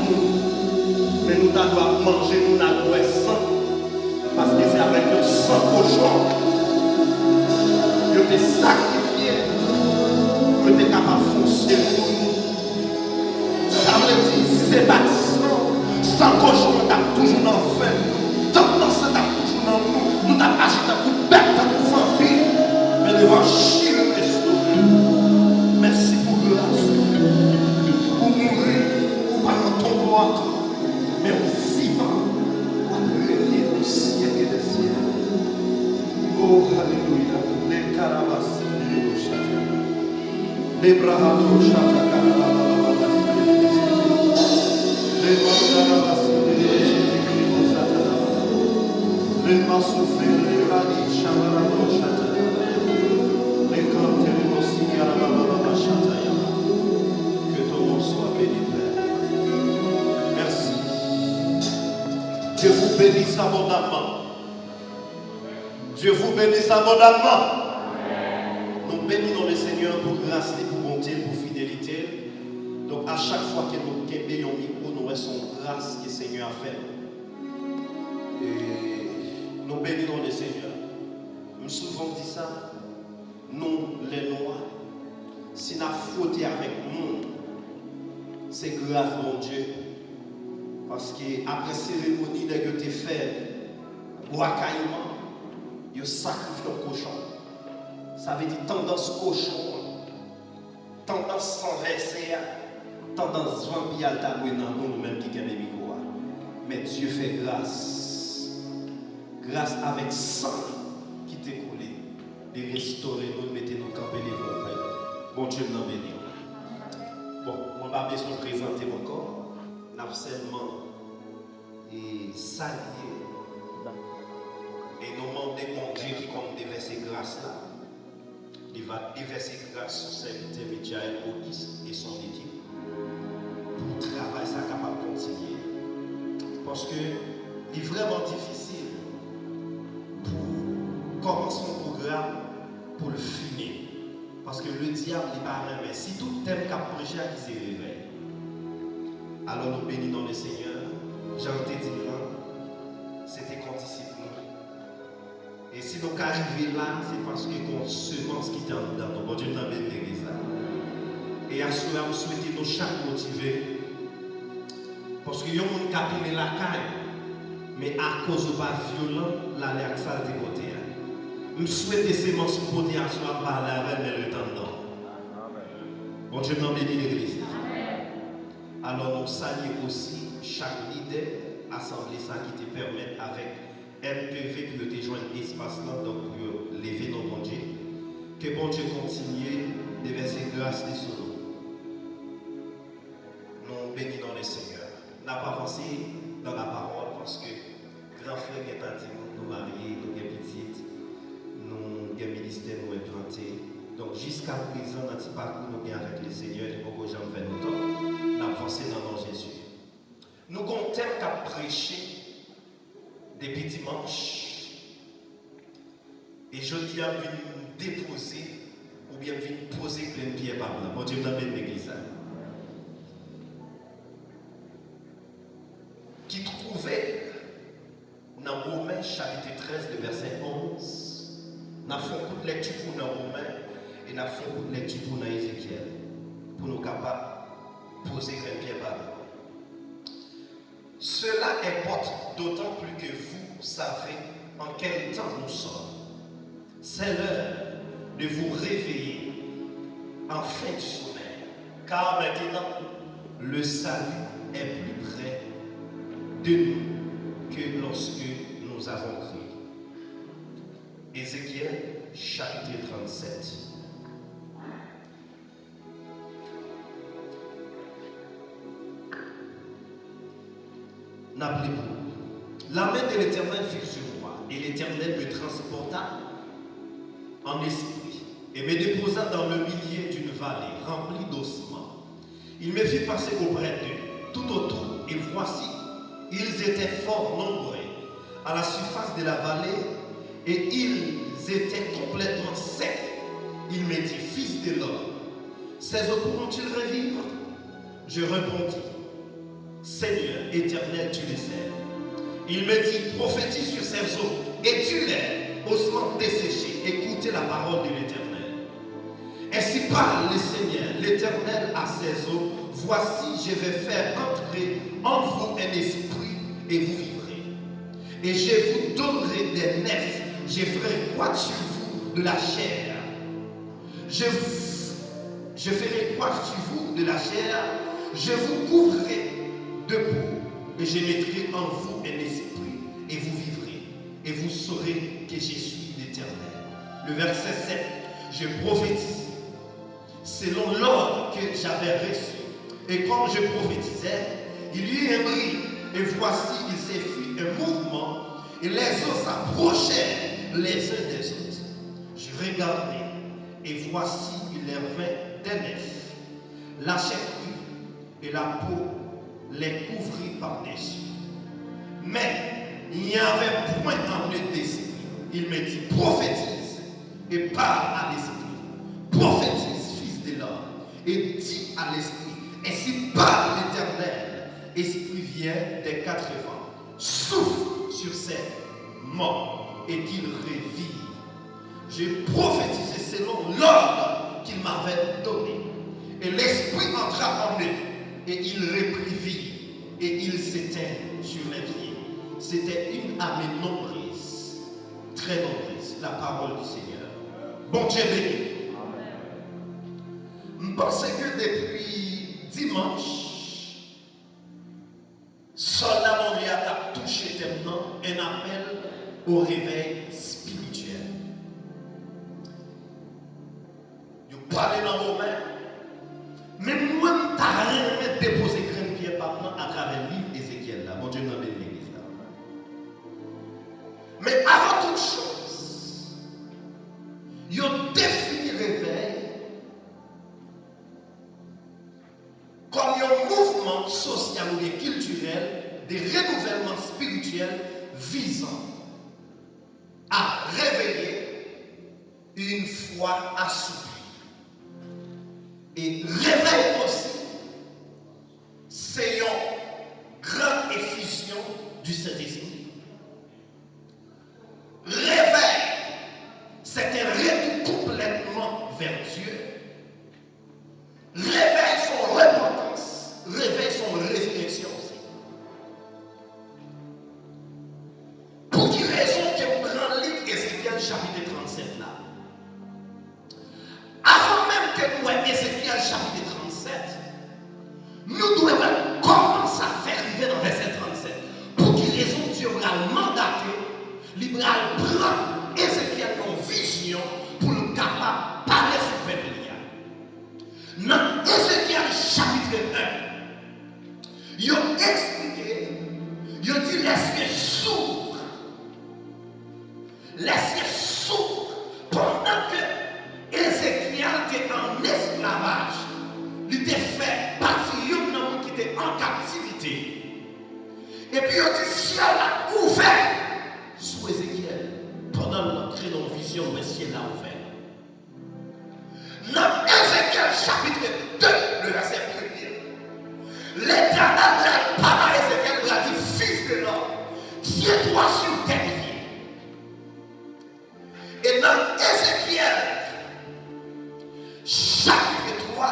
nous, mais nous devons manger, nous devons sang, parce que c'est avec le sang cochon que tu es sacrifié, que tu es capable de foncer pour nous. Ça veut dire, si c'est pas sans cochon, on tape toujours dans le feu. Tant dans ça, tape toujours dans nous. Nous t'avons agité pour bête, pour vampire. Mais l'évangile est restauré. Merci pour grâce. Pour mourir, ou pas dans ton bois, mais au vivant, pour régner au siècle des siècles. Oh, alléluia. Les carabas, les chata. Les brahado, chata, carabas. Que ton nom soit béni, Père. Merci. Dieu vous bénisse abondamment. Dieu vous bénisse abondamment. Nous bénissons le Seigneur pour grâce, pour bonté, pour fidélité. Donc à chaque fois que nous bénissons un micro, nous restons grâce que le Seigneur a fait. Et nous bénissons le Seigneur. Nous souvent dit ça, nous les noirs, si nous avons fauté avec nous, c'est grâce mon Dieu. Parce qu'après cérémonie que tu fais, bois caillement, il sacrifie un cochon. Ça veut dire tendance cochon, tendance sans verser, tendance vampire à nous-mêmes qui avons des micros. Mais Dieu fait grâce. Grâce avec sang qui t'est coulé. De restaurer nous, mettez nous camper les vents. Bon Dieu nous bénit. Bon, on va bien se présenter encore. Nous seulement et saluer. Et nous demander mon Dieu qui compte déverser grâce là. Il va déverser grâce sur serviteur Michael Otis et son équipe. Pour le travail, ça capable de continuer. Parce que il est vraiment difficile pour commencer un programme pour le finir. Parce que le diable n'est pas un mais si tout thème qu'a prêché qui se réveille. Alors nous bénissons le Seigneur. Jean te dit c'était qu'on disciple. Et si nous arrivons là, c'est parce que qu'on semence qui est dans nous. Bon Dieu nous bénit l'église là. Et à cela, nous souhaitons nous chaque motiver. Parce que nous avons capté la caille. Mais à cause de pas violent, la l'air ça de côté. Nous souhaitons ces semences côté à soi par la reine mais le temps dedans. Bon Dieu nous bénit l'église. Alors nous saluons aussi chaque leader assemblée ça qui te permet avec MPV pour te joindre espace là donc pour lever nos bon Dieu. Que bon Dieu continue de verser grâce sur nous. Nous bénissons le Seigneur. Nous n'avons pas avancé dans la parole parce que grand frère est pas dit nous mariés, nous sommes petites, nous sommes ministères, nous sommes implantés. Donc jusqu'à présent, dans ce parcours, nous sommes avec le Seigneur, et beaucoup de gens fait nous temps, nous avons avancé dans le nom de Jésus. Nous avons tel qu'à prêcher depuis dimanche. Et je dis à venir déposer ou bien venir poser plein de pierres par là. Bon Dieu, dans l'église. Qui trouvait dans Romains chapitre 13, le verset 11. Nous avons fait beaucoup de lecture pour dans Romains et nous avons fait beaucoup de lecture pour dans Ézéchiel. Pour nous capables de poser plein de pierres par là. Cela importe d'autant plus que vous savez en quel temps nous sommes. C'est l'heure de vous réveiller en fin du sommeil. Car maintenant, le salut est plus près de nous que lorsque nous avons cru. Ézéchiel, chapitre 37. N'appelez-vous. La main de l'Éternel fut sur moi, et l'Éternel me transporta en esprit, et me déposa dans le milieu d'une vallée remplie d'ossements. Il me fit passer auprès d'eux, tout autour, et voici, ils étaient fort nombreux à la surface de la vallée, et ils étaient complètement secs. Il me dit, fils de l'homme, ces eaux pourront-ils revivre? Je répondis, Seigneur, éternel, tu les sais. Il me dit, prophétise sur ces eaux et tue-les, ossements desséchés. Écoutez la parole de l'Éternel. Ainsi parle le Seigneur, l'Éternel à ces eaux. Voici, je vais faire entrer en vous un esprit et vous vivrez. Et je vous donnerai des nefs. Je ferai croître sur vous de la chair. Je ferai croître sur vous de la chair. Je vous couvrirai de boue. Et je mettrai en vous un esprit et vous vivrez. Et vous saurez que je suis l'Éternel. Le verset 7. Je prophétise selon l'ordre que j'avais reçu. Et comme je prophétisais, il y eut un bruit. Et voici, il s'est fait un mouvement. Et les eaux s'approchaient les uns des autres. Je regardais. Et voici, il y avait des nefs. La chair crue et la peau les couvrit par-dessus. Mais il n'y avait point en eux d'esprit. Il me dit, prophétise et parle à l'esprit. Prophétise, fils de l'homme, et dis à l'esprit. Ainsi parle l'Éternel. Esprit vient des quatre vents. Souffle sur ces morts et qu'ils revivent. J'ai prophétisé selon l'ordre qu'il m'avait donné. Et l'esprit entra en eux et il reprit vie et il s'éteint sur les pieds. C'était une armée nombreuse, très nombreuse, la parole du Seigneur. Bon Dieu béni. Je pense que depuis dimanche, Soldat Montréal a touché tellement un appel au réveil spirituel. Je parlais dans vos mains, mais moi, je n'ai rien déposé grain de pierre par à travers le livre d'Ézéchiel. Bon Dieu m'a béni l'église là. Mais avant toute chose, il a défini le réveil comme un mouvement social ou culturel de renouvellement spirituel visant à réveiller une foi assoupie. Et réveil aussi, c'est une grande effusion du Saint-Esprit. Réveil, c'est un retour complètement vers Dieu. Réveil son repentance, réveil son résurrection aussi. Pour quelle raison que vous prenez le livre Ézéchiel chapitre 37 là? Avant même que nous ayons Ézéchiel chapitre 37, nous devons commencer à faire arriver dans verset 37. Pour quelle raison Dieu va mandater, il va prendre Ézéchiel en vision pour le capable de parler sur le peuple. Dans Ézéchiel chapitre 1, il a expliqué, il a dit les yeux s'ouvrent. Les yeux s'ouvrent pendant que Ézéchiel était en esclavage. Il était fait partie d'un homme qui était en captivité. Et puis il a dit ciel a ouvert sous Ézéchiel. Pendant l'entrée dans la vision, le ciel a ouvert. Dans Ézéchiel chapitre 2, le verset 1er, l'Éternel parle à Ézéchiel, il a dit, fils de l'homme, tiens-toi sur tes pieds. Et dans Ézéchiel chapitre 3,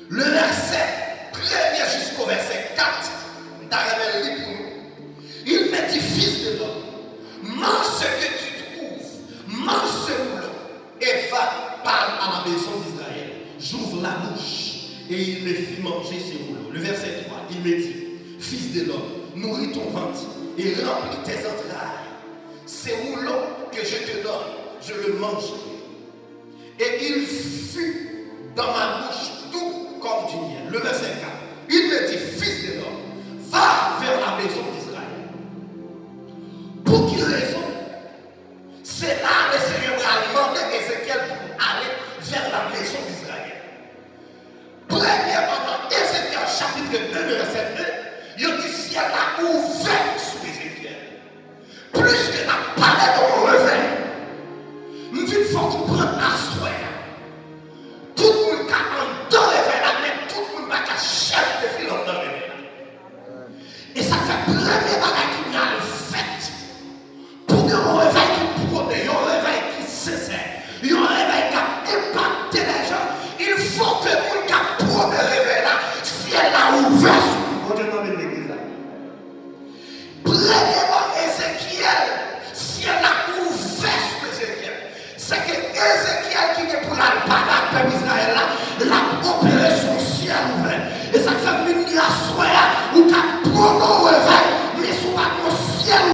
le verset 1er jusqu'au verset 4, il me dit, fils de l'homme, mange ce que tu trouves, mange ce boulot. Et va, parle à la maison d'Israël. J'ouvre la bouche et il me fit manger ces rouleaux. Le verset 3, il me dit, fils de l'homme, nourris ton ventre et remplis tes entrailles. Ces rouleaux que je te donne, je le mangerai. Et il fut dans ma bouche tout comme du miel. Le verset 4, il me dit, fils de l'homme, va vers la maison d'Israël. Pour quelle raison? C'est là que le Seigneur a demandé à Ézéchiel pour aller vers la maison d'Israël. Premièrement, dans Ézéchiel chapitre 2, verset 2, il dit ciel a ouvert sur Ézéchiel. Plus que la palette de réveil. Nous disons qu'il faut comprendre à soi. Tout le monde qui a un don réveil, tout le monde qui a chef de verse